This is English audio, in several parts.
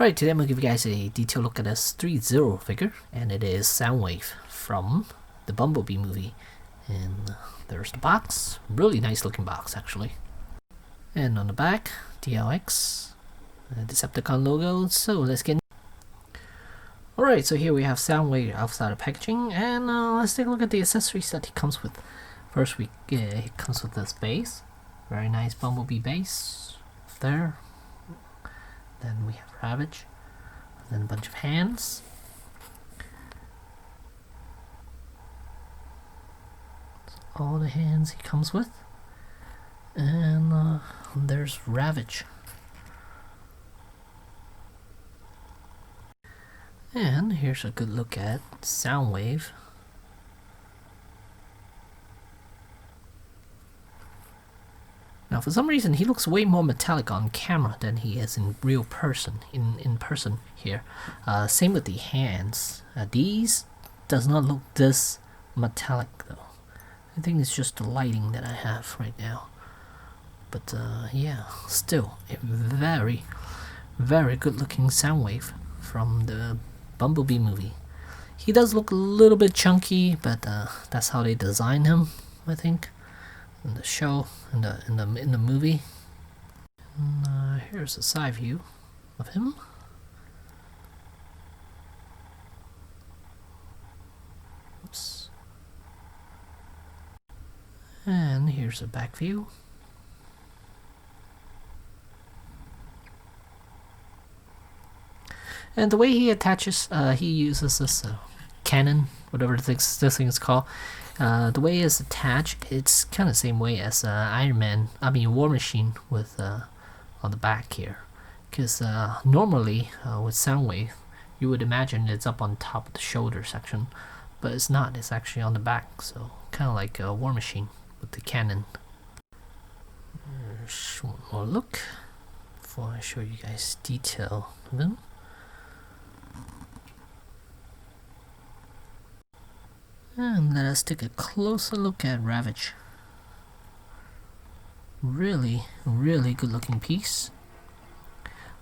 Alright, today I'm going to give you guys a detailed look at this Threezero figure, and it is Soundwave from the Bumblebee movie. And there's the box, really nice looking box actually. And on the back, DLX, Decepticon logo, so let's get Alright, so here we have Soundwave outside of packaging, and let's take a look at the accessories that he comes with. First, he comes with this base, very nice Bumblebee base, there. Then we have Ravage, and then a bunch of hands. That's all the hands he comes with. And there's Ravage. And here's a good look at Soundwave. Now, for some reason, he looks way more metallic on camera than he is in real person, in person here. Same with the hands. These does not look this metallic though. I think it's just the lighting that I have right now. But yeah, still a very, very good looking Soundwave from the Bumblebee movie. He does look a little bit chunky, but that's how they designed him, I think. In the show, in the movie. And, here's a side view of him. Oops. And here's a back view. And the way he attaches, he uses this cannon, whatever this thing is called. The way it's attached, it's kind of the same way as War Machine with on the back here. Because normally with Soundwave, you would imagine it's up on top of the shoulder section, but it's not. It's actually on the back, so kind of like a War Machine with the cannon. There's one more look before I show you guys detail of them. And let us take a closer look at Ravage. Really, really good looking piece.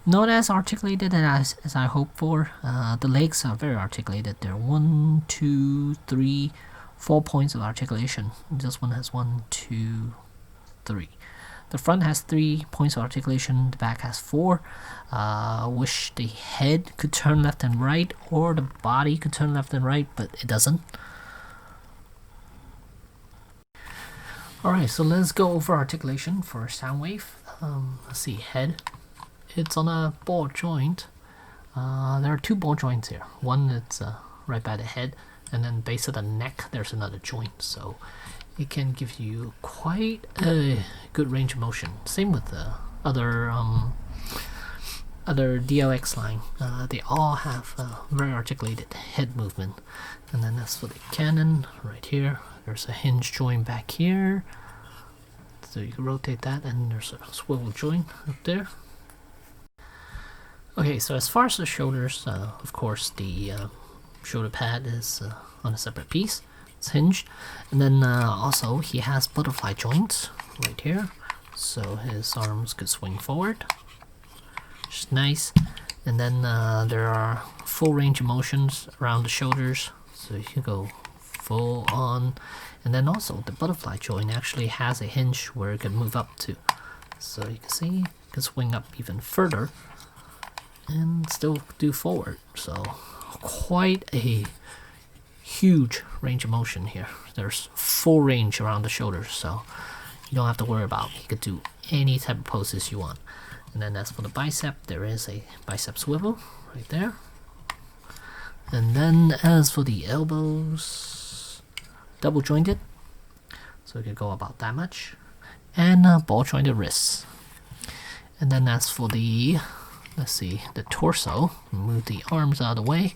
Not as articulated as I hoped for. The legs are very articulated. There are 1, 2, 3, 4 points of articulation. This one has 1, 2, 3. The front has 3 points of articulation. The back has 4. Wish the head could turn left and right, or the body could turn left and right, but it doesn't. Alright, so let's go over articulation for Soundwave. Let's see, head. It's on a ball joint. There are 2 ball joints here. One that's right by the head, and then base of the neck there's another joint. So it can give you quite a good range of motion. Same with the other DLX line. They all have very articulated head movement. And then that's for the cannon right here. There's a hinge joint back here, so you can rotate that, and there's a swivel joint up there. Okay, so as far as the shoulders, of course the shoulder pad is on a separate piece. It's hinged, and then also he has butterfly joints right here, so his arms could swing forward, which is nice. And then there are full range of motions around the shoulders, so you can go full on. And then also the butterfly joint actually has a hinge where it can move up to, so you can see it can swing up even further and still do forward. So quite a huge range of motion here. There's full range around the shoulders, so you don't have to worry about it. You could do any type of poses you want. And then as for the bicep, there is a bicep swivel right there. And then as for the elbows, double jointed, so you can go about that much, and ball jointed wrists. And then as for the, let's see, the torso, move the arms out of the way.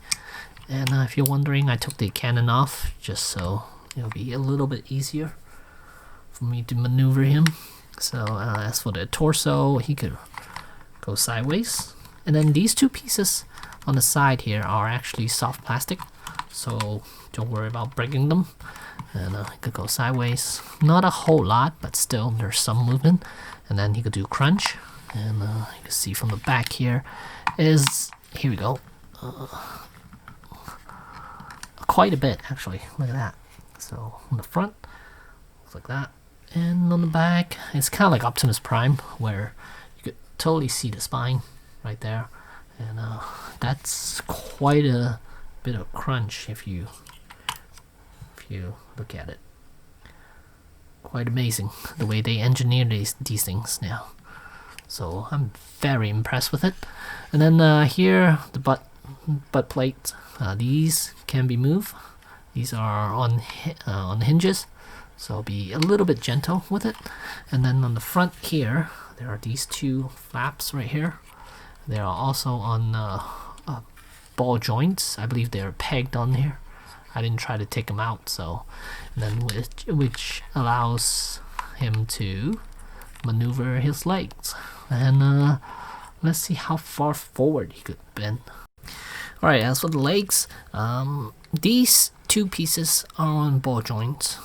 And if you're wondering, I took the cannon off just so it'll be a little bit easier for me to maneuver him. So as for the torso, he could go sideways. And then these 2 pieces on the side here are actually soft plastic, so don't worry about breaking them. And he could go sideways, not a whole lot, but still there's some movement. And then he could do crunch, and you can see from the back here is, here we go, quite a bit actually. Look at that. So on the front, looks like that, and on the back, it's kind of like Optimus Prime, where you could totally see the spine right there, and that's quite a bit of crunch if you look at it. Quite amazing the way they engineer these things now. So I'm very impressed with it. And then here, the butt plate. These can be moved. These are on hinges, so be a little bit gentle with it. And then on the front here, there are these two flaps right here. They are also on ball joints. I believe they're pegged on here. I didn't try to take them out, so, and then which allows him to maneuver his legs. And let's see how far forward he could bend. Alright, as for the legs, these two pieces are on ball joints.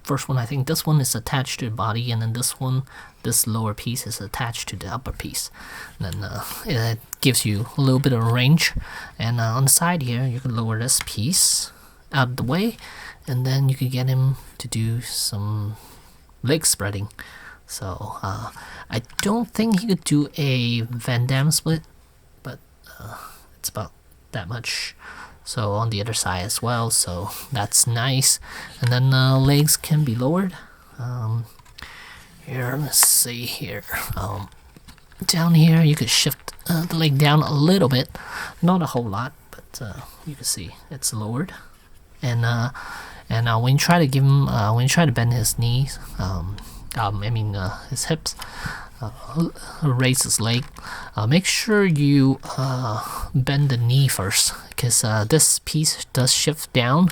First one, I think this one is attached to the body, and then this lower piece is attached to the upper piece. And then it gives you a little bit of range. And on the side here, you can lower this piece out of the way, and then you can get him to do some leg spreading. So I don't think he could do a Van Damme split, but it's about that much. So on the other side as well, so that's nice. And then legs can be lowered. Here, let's see here. Down here, you could shift the leg down a little bit, not a whole lot, but you can see it's lowered. And when you try to give him, when you try to bend his knees, his hips, raise his leg, make sure you bend the knee first, because this piece does shift down.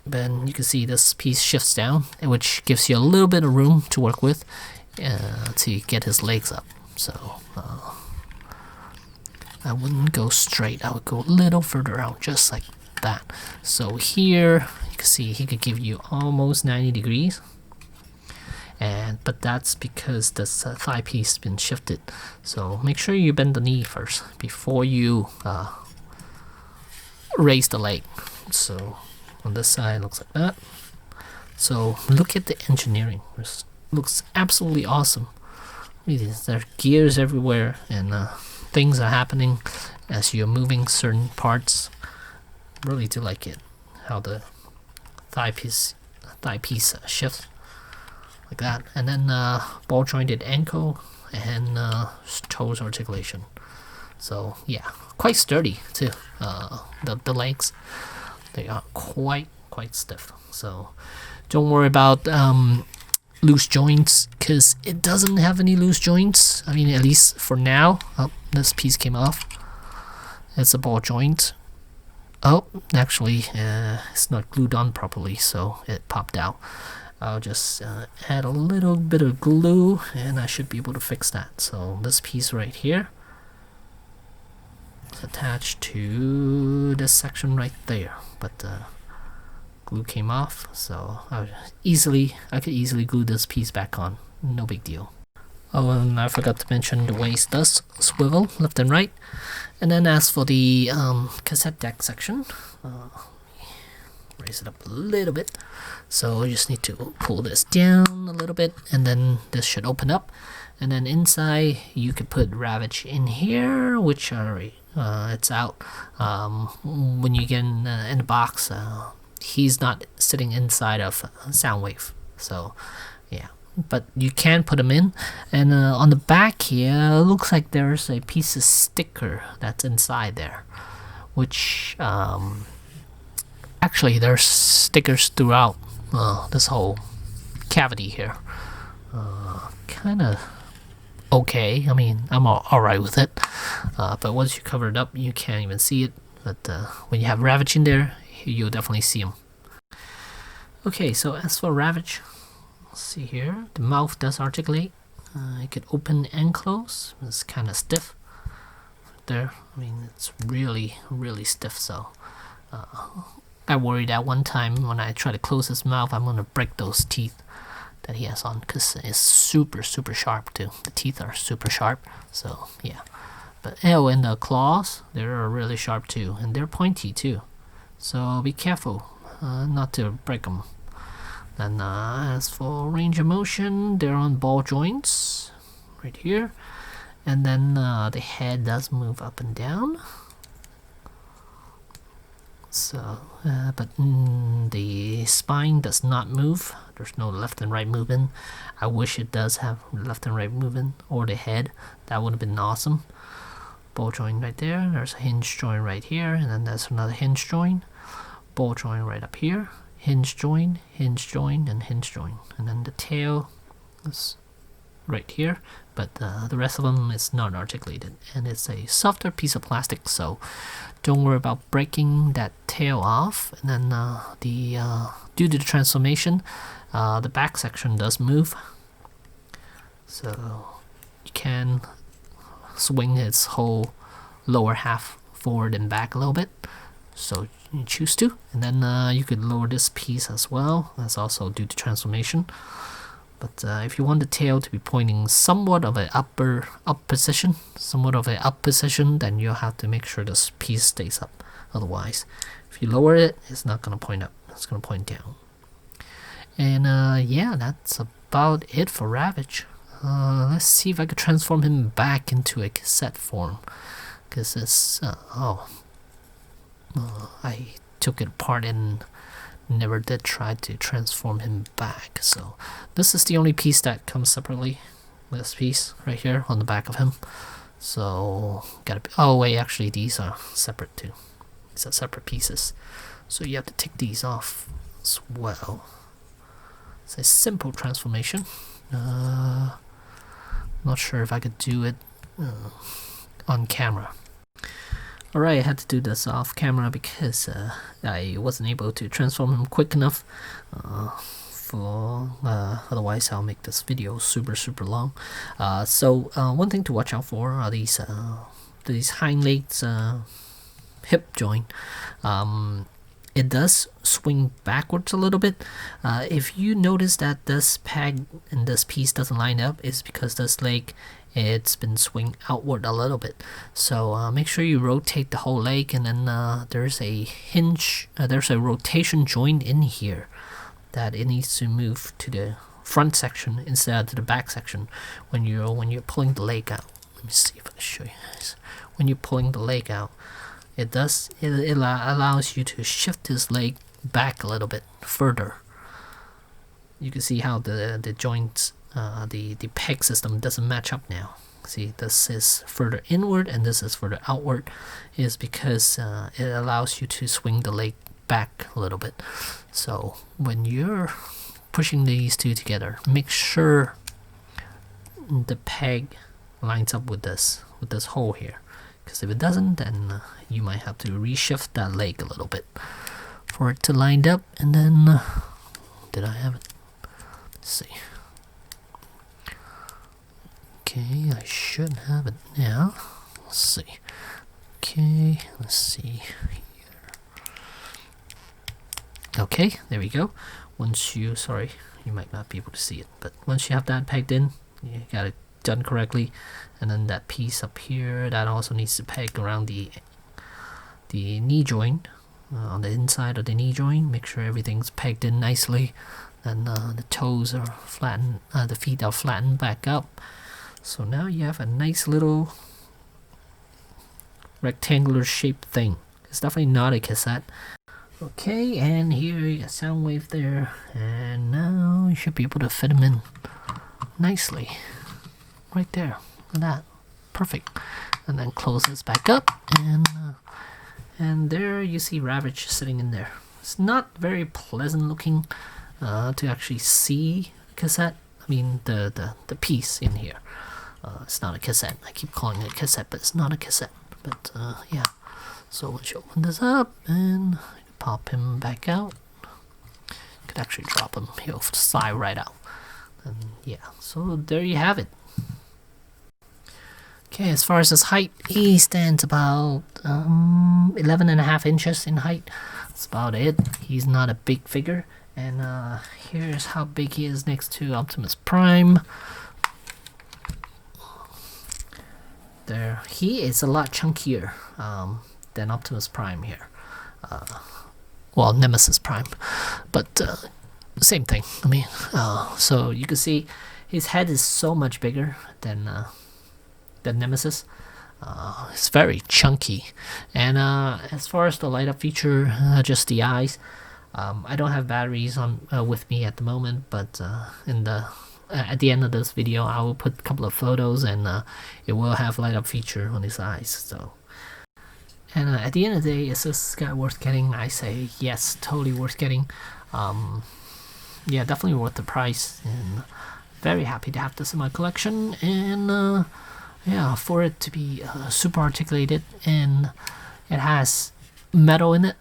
Then you can see this piece shifts down, which gives you a little bit of room to work with to get his legs up. So I wouldn't go straight, I would go a little further out, just like that. So here you can see he could give you almost 90 degrees. But that's because this thigh piece has been shifted. So make sure you bend the knee first before you raise the leg. So on this side, it looks like that. So look at the engineering. It looks absolutely awesome. There are gears everywhere, and things are happening as you're moving certain parts. Really do like it, how the thigh piece shifts like that. And then ball jointed ankle and toes articulation. So yeah, quite sturdy too. The legs, they are quite stiff. So don't worry about loose joints, because it doesn't have any loose joints. I mean, at least for now. Oh, this piece came off. It's a ball joint. Oh, actually, it's not glued on properly, so it popped out. I'll just add a little bit of glue, and I should be able to fix that. So this piece right here is attached to this section right there, but glue came off, so I could easily glue this piece back on. No big deal. Oh, and I forgot to mention the waist does swivel left and right. And then as for the cassette deck section, raise it up a little bit. So you just need to pull this down a little bit, and then this should open up. And then inside you could put Ravage in here, which it's out. When you get in the box, he's not sitting inside of Soundwave. So yeah. But you can put them in, and on the back here, it looks like there's a piece of sticker that's inside there, which actually there's stickers throughout this whole cavity here. Kind of okay. I mean, I'm alright with it, but once you cover it up, you can't even see it. But when you have Ravage in there, you'll definitely see him. Okay, so as for Ravage, see here, the mouth does articulate. It could open and close. It's kind of stiff there. I mean, it's really stiff. So I worried that one time when I try to close his mouth, I'm gonna break those teeth, that he has on, because it's super sharp too. The teeth are super sharp, so yeah. But and the claws, they're really sharp too, and they're pointy too, so be careful not to break them. Then as for range of motion, they're on ball joints right here, and then the head does move up and down. So, but the spine does not move. There's no left and right movement. I wish it does have left and right movement, or the head. That would have been awesome. Ball joint right there. There's a hinge joint right here, and then there's another hinge joint. Ball joint right up here. Hinge joint, and hinge joint. And then the tail is right here, but the rest of them is not articulated, and it's a softer piece of plastic, so don't worry about breaking that tail off. And then due to the transformation, the back section does move, so you can swing its whole lower half forward and back a little bit, so you choose to. And then you could lower this piece as well. That's also due to transformation. But if you want the tail to be pointing somewhat of an up position, then you'll have to make sure this piece stays up. Otherwise, if you lower it, it's not going to point up. It's going to point down. And yeah, that's about it for Ravage. Let's see if I could transform him back into a cassette form. Because it's... I took it apart and never did try to transform him back. So this is the only piece that comes separately. This piece right here on the back of him. So gotta be, oh wait, actually these are separate too. These are separate pieces, so you have to take these off as well. It's a simple transformation. Not sure if I could do it on camera. Alright, I had to do this off camera because I wasn't able to transform him quick enough. Otherwise I'll make this video super long. So one thing to watch out for are these hind legs hip joint. It does swing backwards a little bit. If you notice that this peg and this piece doesn't line up, it's because this leg, it's been swing outward a little bit. So make sure you rotate the whole leg, and then there's a hinge, there's a rotation joint in here that it needs to move to the front section instead of to the back section when you're pulling the leg out. Let me see if I can show you guys. When you're pulling the leg out, it allows you to shift his leg back a little bit further. You can see how the joints, the peg system doesn't match up now. See, this is further inward and this is further outward, is because it allows you to swing the leg back a little bit. So when you're pushing these two together, make sure the peg lines up with this hole here, because if it doesn't, then you might have to reshift that leg a little bit for it to line up. And then did I have it? Let's see. Okay, I should have it now. Let's see. Okay, let's see here. Okay, there we go. Once you, sorry, you might not be able to see it, but once you have that pegged in, you got it done correctly. And then that piece up here, that also needs to peg around the knee joint, on the inside of the knee joint. Make sure everything's pegged in nicely. Then the toes are flattened, the feet are flattened back up. So now you have a nice little rectangular shaped thing. It's definitely not a cassette. Okay, and here you got Soundwave there, and now you should be able to fit them in nicely. Right there, look at that, perfect. And then close this back up, and there you see Ravage sitting in there. It's not very pleasant looking to actually see a cassette. I mean the piece in here. It's not a cassette. I keep calling it a cassette, but it's not a cassette. But yeah. So once you open this up and pop him back out, you could actually drop him. He'll slide right out. And yeah. So there you have it. Okay, as far as his height, he stands about 11.5 inches in height. That's about it. He's not a big figure, And here's how big he is next to Optimus Prime. There, he is a lot chunkier than Optimus Prime here. Well, Nemesis Prime, but same thing. I mean, so you can see his head is so much bigger than Nemesis. It's very chunky, and as far as the light up feature, just the eyes. I don't have batteries on with me at the moment, but at the end of this video, I will put a couple of photos, and it will have light up feature on his eyes. So, and at the end of the day, is this guy worth getting? I say yes, totally worth getting. Yeah, definitely worth the price, and very happy to have this in my collection. And yeah, for it to be super articulated, and it has metal in it.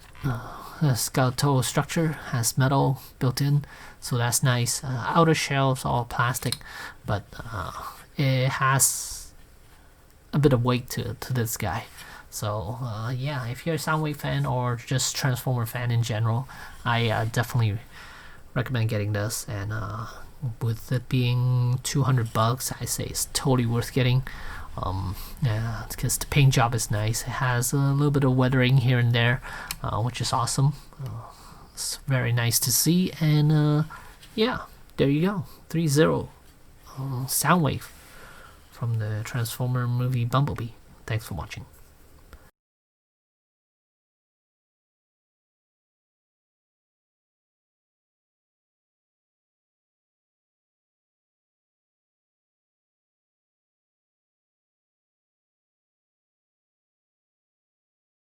The skeletal structure has metal built in, so that's nice. Outer shell's all plastic, but it has a bit of weight to this guy. So yeah, if you're a Soundwave fan or just Transformer fan in general, I definitely recommend getting this. And with it being $200, I say it's totally worth getting. Yeah, because the paint job is nice. It has a little bit of weathering here and there, which is awesome. It's very nice to see. And yeah, there you go, Threezero Soundwave from the Transformer movie Bumblebee. Thanks for watching.